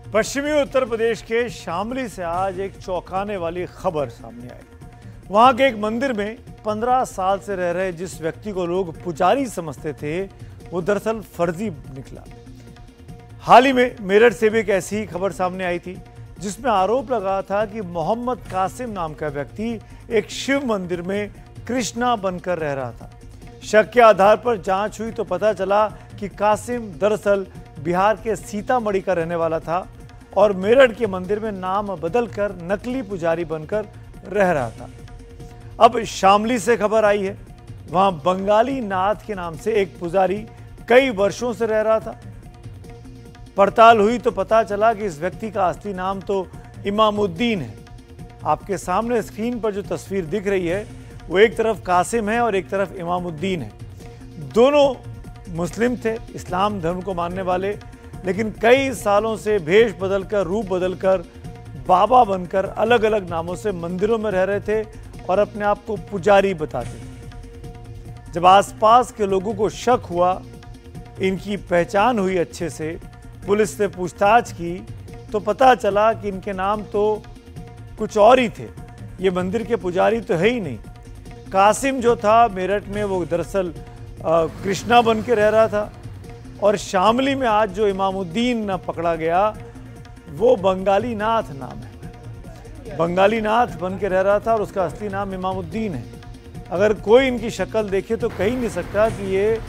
पश्चिमी उत्तर प्रदेश के शामली से आज एक चौंकाने वाली खबर सामने आई। वहां के एक मंदिर में 15 साल से रह रहे जिस व्यक्ति को लोग पुजारी समझते थे, वो दरअसल फर्जी निकला। हाल ही में मेरठ से भी एक ऐसी ही खबर सामने आई थी, जिसमें आरोप लगा था कि मोहम्मद कासिम नाम का व्यक्ति एक शिव मंदिर में कृष्णा बनकर रह रहा था। शक के आधार पर जांच हुई तो पता चला कि कासिम दरअसल बिहार के सीतामढ़ी का रहने वाला था और मेरठ के मंदिर में नाम बदलकर नकली पुजारी बनकर रह रहा था। अब शामली से खबर आई है, वहां बंगाली नाथ के नाम से एक पुजारी कई वर्षों से रह रहा था। पड़ताल हुई तो पता चला कि इस व्यक्ति का असली नाम तो इमामुद्दीन है। आपके सामने स्क्रीन पर जो तस्वीर दिख रही है, वो एक तरफ कासिम है और एक तरफ इमामुद्दीन है। दोनों मुस्लिम थे, इस्लाम धर्म को मानने वाले, लेकिन कई सालों से भेष बदलकर, रूप बदलकर, बाबा बनकर अलग अलग नामों से मंदिरों में रह रहे थे और अपने आप को पुजारी बताते थे। जब आसपास के लोगों को शक हुआ, इनकी पहचान हुई अच्छे से, पुलिस ने पूछताछ की तो पता चला कि इनके नाम तो कुछ और ही थे। ये मंदिर के पुजारी तो है ही नहीं। कासिम जो था मेरठ में, वो दरअसल कृष्णा बन के रह रहा था और शामली में आज जो इमामुद्दीन पकड़ा गया, वो बंगाली नाथ नाम है। बंगाली नाथ बन के रह रहा था और उसका असली नाम इमामुद्दीन है। अगर कोई इनकी शक्ल देखे तो कह ही नहीं सकता कि ये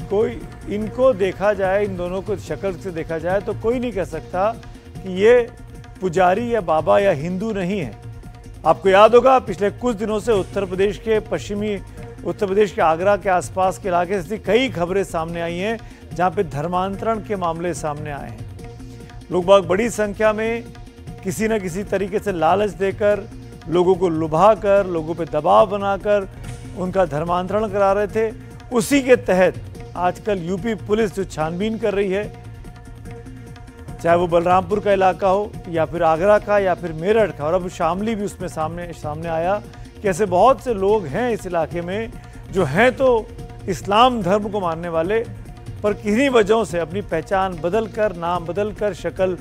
कोई, इनको देखा जाए, इन दोनों को शक्ल से देखा जाए तो कोई नहीं कह सकता कि ये पुजारी या बाबा या हिंदू नहीं है। आपको याद होगा, पिछले कुछ दिनों से उत्तर प्रदेश के पश्चिमी उत्तर प्रदेश के आगरा के आसपास के इलाके से कई खबरें सामने आई हैं, जहां पे धर्मांतरण के मामले सामने आए हैं। लोग बाग बड़ी संख्या में किसी न किसी तरीके से लालच देकर, लोगों को लुभाकर, लोगों पे दबाव बनाकर उनका धर्मांतरण करा रहे थे। उसी के तहत आजकल यूपी पुलिस जो छानबीन कर रही है, चाहे वो बलरामपुर का इलाका हो या फिर आगरा का या फिर मेरठ का, और अब शामली भी उसमें सामने आया कि ऐसे बहुत से लोग हैं इस इलाके में जो हैं तो इस्लाम धर्म को मानने वाले, पर किन्हीं वजहों से अपनी पहचान बदलकर, नाम बदलकर, शक्ल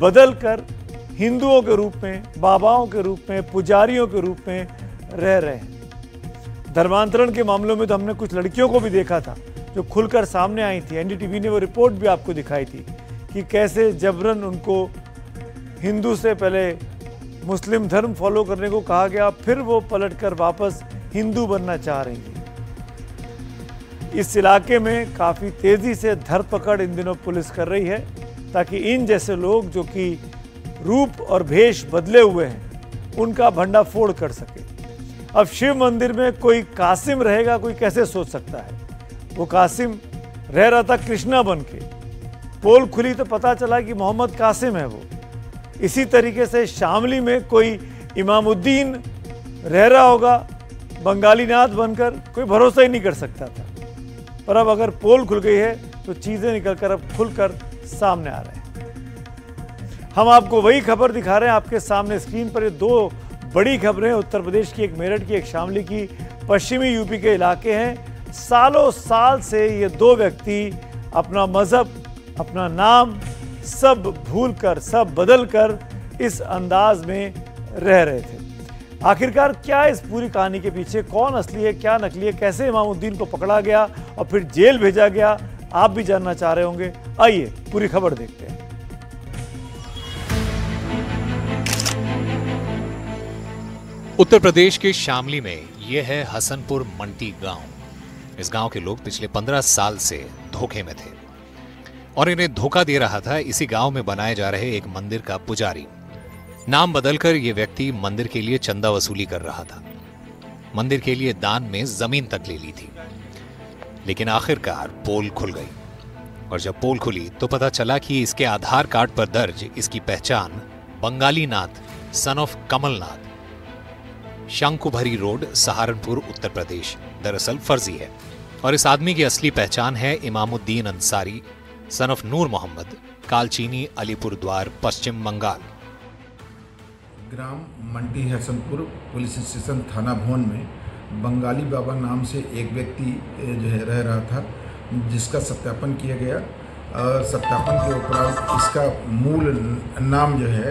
बदलकर हिंदुओं के रूप में, बाबाओं के रूप में, पुजारियों के रूप में रह रहे हैं। धर्मांतरण के मामलों में तो हमने कुछ लड़कियों को भी देखा था जो खुलकर सामने आई थी। एनडीटीवी ने वो रिपोर्ट भी आपको दिखाई थी कि कैसे जबरन उनको हिंदू से पहले मुस्लिम धर्म फॉलो करने को कहा गया, फिर वो पलटकर वापस हिंदू बनना चाह रही थी। इस इलाके में काफ़ी तेज़ी से धरपकड़ इन दिनों पुलिस कर रही है, ताकि इन जैसे लोग जो कि रूप और भेष बदले हुए हैं, उनका भंडाफोड़ कर सके। अब शिव मंदिर में कोई कासिम रहेगा, कोई कैसे सोच सकता है। वो कासिम रह रहा था कृष्णा बन के, पोल खुली तो पता चला कि मोहम्मद कासिम है वो। इसी तरीके से शामली में कोई इमामुद्दीन रह रहा होगा बंगाली नाथ बनकर, कोई भरोसा ही नहीं कर सकता था। पर अब अगर पोल खुल गई है तो चीज़ें निकलकर अब खुलकर सामने आ रहे हैं। हम आपको वही खबर दिखा रहे हैं आपके सामने स्क्रीन पर। ये दो बड़ी खबरें, उत्तर प्रदेश की, एक मेरठ की, एक शामली की, पश्चिमी यूपी के इलाके हैं। सालों साल से ये दो व्यक्ति अपना मजहब, अपना नाम सब भूलकर, सब बदलकर इस अंदाज में रह रहे थे। आखिरकार क्या इस पूरी कहानी के पीछे, कौन असली है, क्या नकली है, कैसे इमामुद्दीन को पकड़ा गया और फिर जेल भेजा गया, आप भी जानना चाह रहे होंगे। आइए पूरी खबर देखते हैं। उत्तर प्रदेश के शामली में यह है हसनपुर मंटी गांव। इस गांव के लोग पिछले 15 साल से धोखे में थे और इन्हें धोखा दे रहा था इसी गांव में बनाए जा रहे एक मंदिर का पुजारी। नाम बदलकर यह व्यक्ति मंदिर के लिए चंदा वसूली कर रहा था। मंदिर के लिए दान में जमीन तक ले ली थी। लेकिन आखिरकार पोल खुल गई और जब पोल खुली तो पता चला कि इसके आधार कार्ड पर दर्ज इसकी पहचान Bangali Nath son of Kamalnath, Shakumbhari road, Saharanpur, Uttar Pradesh दरअसल फर्जी है। और इस आदमी की असली पहचान है इमामुद्दीन अंसारी सन ऑफ नूर मोहम्मद, कालचीनी, अलीपुरद्वार, पश्चिम बंगाल। ग्राम मंटी हसनपुर पुलिस स्टेशन थाना भवन में बंगाली बाबा नाम से एक व्यक्ति जो है रह रहा था जिसका सत्यापन किया गया। सत्यापन के उपरांत इसका मूल नाम जो है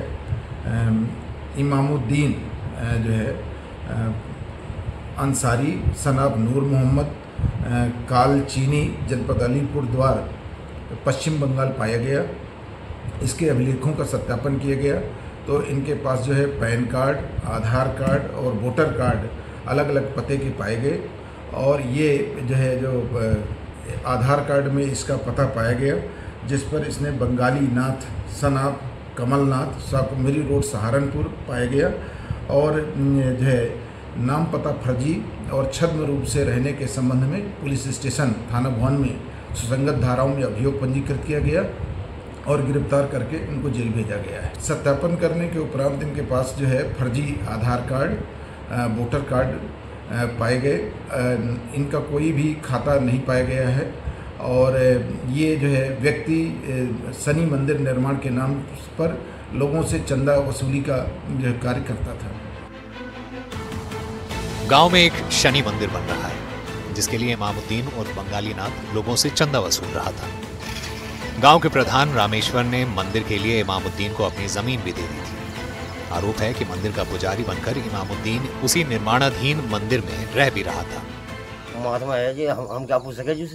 इमामुद्दीन जो है अंसारी सनाब नूर मोहम्मद कालचीनी जनपद अलीपुर द्वार पश्चिम बंगाल पाया गया। इसके अभिलेखों का सत्यापन किया गया तो इनके पास जो है पैन कार्ड, आधार कार्ड और वोटर कार्ड अलग अलग पते के पाए गए। और ये जो है जो आधार कार्ड में इसका पता पाया गया जिस पर इसने बंगाली नाथ सनाब कमलनाथ साकुमेरी रोड सहारनपुर पाया गया। और जो है नाम पता फर्जी और छद्म रूप से रहने के संबंध में पुलिस स्टेशन थाना भवन में सुसंगत धाराओं में अभियोग पंजीकृत किया गया और गिरफ्तार करके इनको जेल भेजा गया है। सत्यापन करने के उपरांत इनके पास जो है फर्जी आधार कार्ड, वोटर कार्ड पाए गए। इनका कोई भी खाता नहीं पाया गया है। और ये जो है व्यक्ति शनि मंदिर निर्माण के नाम पर लोगों से चंदा वसूली का जो कार्य करता था। गांव में एक शनि मंदिर बन रहा है जिसके लिए इमामुद्दीन और बंगाली नाथ लोगों से चंदा वसूल रहा था। गांव के प्रधान रामेश्वर ने मंदिर के लिए इमामुद्दीन को अपनी जमीन भी दे दी थी। आरोप है कि मंदिर का पुजारी बनकर इमामुद्दीन उसी निर्माणाधीन मंदिर में रह भी रहा था। महात्मा है जी, हम क्या पूछ सके जी,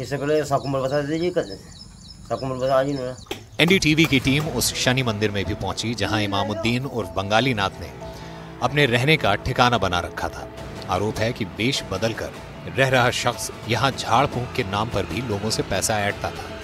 इससे पहले साकुमल बता दीजिए, साकुमल बता जी ना। एनडीटीवी की टीम उस शनि मंदिर में भी पहुंची जहां इमामुद्दीन और बंगाली नाथ ने अपने रहने का ठिकाना बना रखा था। आरोप है कि वेश बदलकर रह रहा शख्स यहां झाड़ फूंक के नाम पर भी लोगों से पैसा ऐंठता था।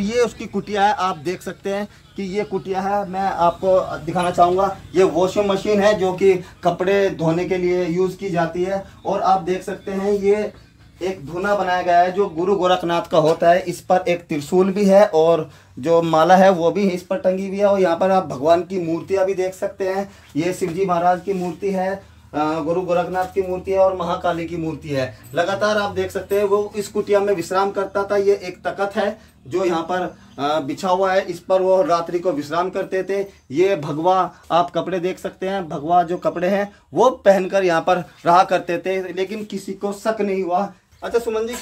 ये उसकी कुटिया है, आप देख सकते हैं कि ये कुटिया है। मैं आपको दिखाना चाहूँगा, ये वॉशिंग मशीन है जो कि कपड़े धोने के लिए यूज़ की जाती है। और आप देख सकते हैं ये एक धुना बनाया गया है जो गुरु गोरखनाथ का होता है। इस पर एक त्रिशूल भी है और जो माला है वो भी इस पर टंगी हुई है। और यहाँ पर आप भगवान की मूर्तियाँ भी देख सकते हैं। ये शिवजी महाराज की मूर्ति है, गुरु गोरखनाथ की मूर्ति है और महाकाली की मूर्ति है। लगातार आप देख सकते हैं वो इस कुटिया में विश्राम करता था। ये एक तख्त है जो यहाँ पर बिछा हुआ है, इस पर वो रात्रि को विश्राम करते थे। ये भगवा आप कपड़े देख सकते हैं, भगवा जो कपड़े हैं वो पहनकर यहाँ पर रहा करते थे, लेकिन किसी को शक नहीं हुआ। अच्छा सुमन जी,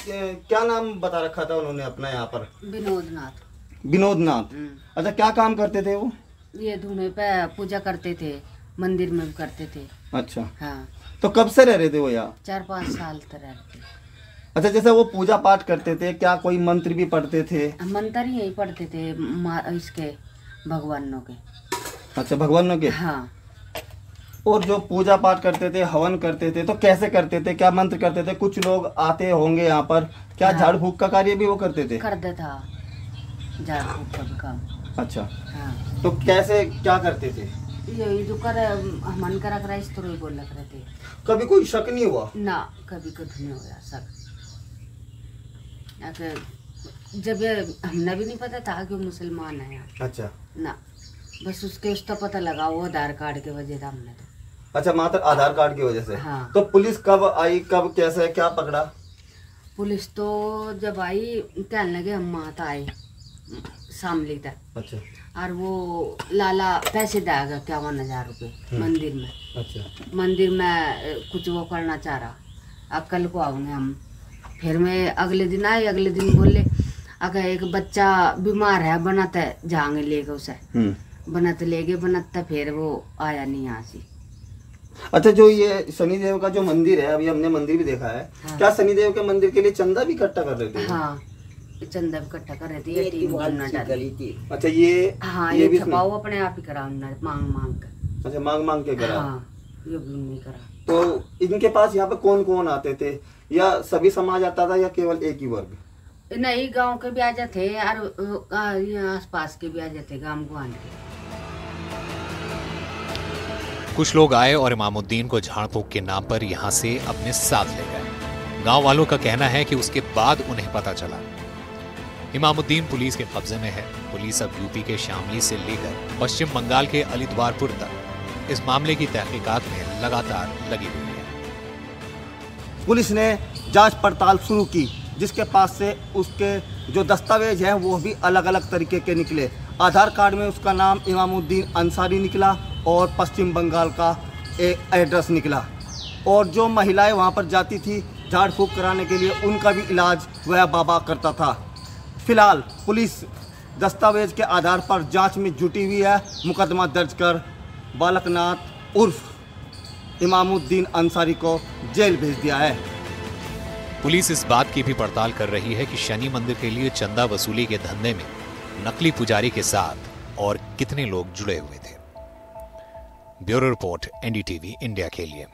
क्या नाम बता रखा था उन्होंने अपना यहाँ पर? विनोद नाथ। अच्छा, क्या काम करते थे वो? ये धुने पे पूजा करते थे, मंदिर में भी करते थे। अच्छा हाँ। तो कब से रह रहे थे वो यहाँ? 4-5 साल तक रहते। अच्छा, जैसे वो पूजा पाठ करते थे, क्या कोई मंत्र भी पढ़ते थे? मंत्र ही यही पढ़ते थे इसके भगवानों के। अच्छा, भगवानों के। हाँ। और जो पूजा पाठ करते थे, हवन करते थे, तो कैसे करते थे, क्या मंत्र करते थे? कुछ लोग आते होंगे यहाँ पर, क्या हाँ। झाड़ फूक का कार्य भी वो करते थे? करते था झाड़ फूक का भी काम। अच्छा हाँ। तो कैसे क्या करते थे? यही जो कर मन करा करा इस तरह ही बोल रहे थे। कभी कोई शक नहीं हुआ? ना, कभी कुछ नहीं हुआ शक। जब ये हमने भी नहीं पता था कि वो मुसलमान है। अच्छा। ना, बस उसके उसका पता लगा वो आधार कार्ड के वजह से हमने तो। अच्छा, मात्र आधार कार्ड की वजह से। हाँ। तो पुलिस कब आई, कब, कैसे, क्या पकड़ा? पुलिस तो जब आई कहने लगे हम माता आए शामली तक। अच्छा। और वो लाला पैसे देगा 51,000 रुपये मंदिर में। अच्छा। मंदिर में कुछ वो करना चाह रहा, अब कल को आऊँगे हम। फिर मैं अगले दिन आई, अगले दिन बोले अगर एक बच्चा बीमार है बनाते जाएंगे लेके उसे। बनाते ले गए, बनाता फिर वो आया नहीं यहाँ से। अच्छा, जो ये शनिदेव का जो मंदिर है, अभी हमने मंदिर भी देखा है। हाँ। क्या शनिदेव के मंदिर के लिए चंदा भी इकट्ठा कर रहे थे? हाँ, चंदा इकट्ठा कर रही थी, ये टीम बनना डाली थी। अच्छा, ये हाँ, ये छपाओ अपने आप ही करा मांग मांग कर। अच्छा, मांग मांग के करा। हाँ, ये भी नहीं करा। तो इनके पास यहाँ पे कौन कौन आते थे, या सभी समाज आता था या केवल एक ही वर्ग? नहीं, गांव के भी आ जाते और यहाँ आस पास के भी आ जाते, गांव गुआन के। कुछ लोग आए और इमामुद्दीन को झाड़ फूक के नाम पर यहां से अपने साथ ले गए। गांव वालों का कहना है कि उसके बाद उन्हें पता चला इमामुद्दीन पुलिस के कब्जे में है। पुलिस अब यूपी के शामली से लेकर पश्चिम बंगाल के अलीद्वारपुर तक इस मामले की तहकीकात में लगातार लगी हुई है। पुलिस ने जांच पड़ताल शुरू की, जिसके पास से उसके जो दस्तावेज हैं वो भी अलग अलग तरीके के निकले। आधार कार्ड में उसका नाम इमामुद्दीन अंसारी निकला और पश्चिम बंगाल का एक एड्रेस निकला। और जो महिलाएं वहां पर जाती थी झाड़ फूक कराने के लिए उनका भी इलाज वह बाबा करता था। फिलहाल पुलिस दस्तावेज के आधार पर जांच में जुटी हुई है। मुकदमा दर्ज कर बालकनाथ उर्फ इमामुद्दीन अंसारी को जेल भेज दिया है। पुलिस इस बात की भी पड़ताल कर रही है कि शनि मंदिर के लिए चंदा वसूली के धंधे में नकली पुजारी के साथ और कितने लोग जुड़े हुए थे। ब्यूरो रिपोर्ट, एनडीटीवी इंडिया के लिए।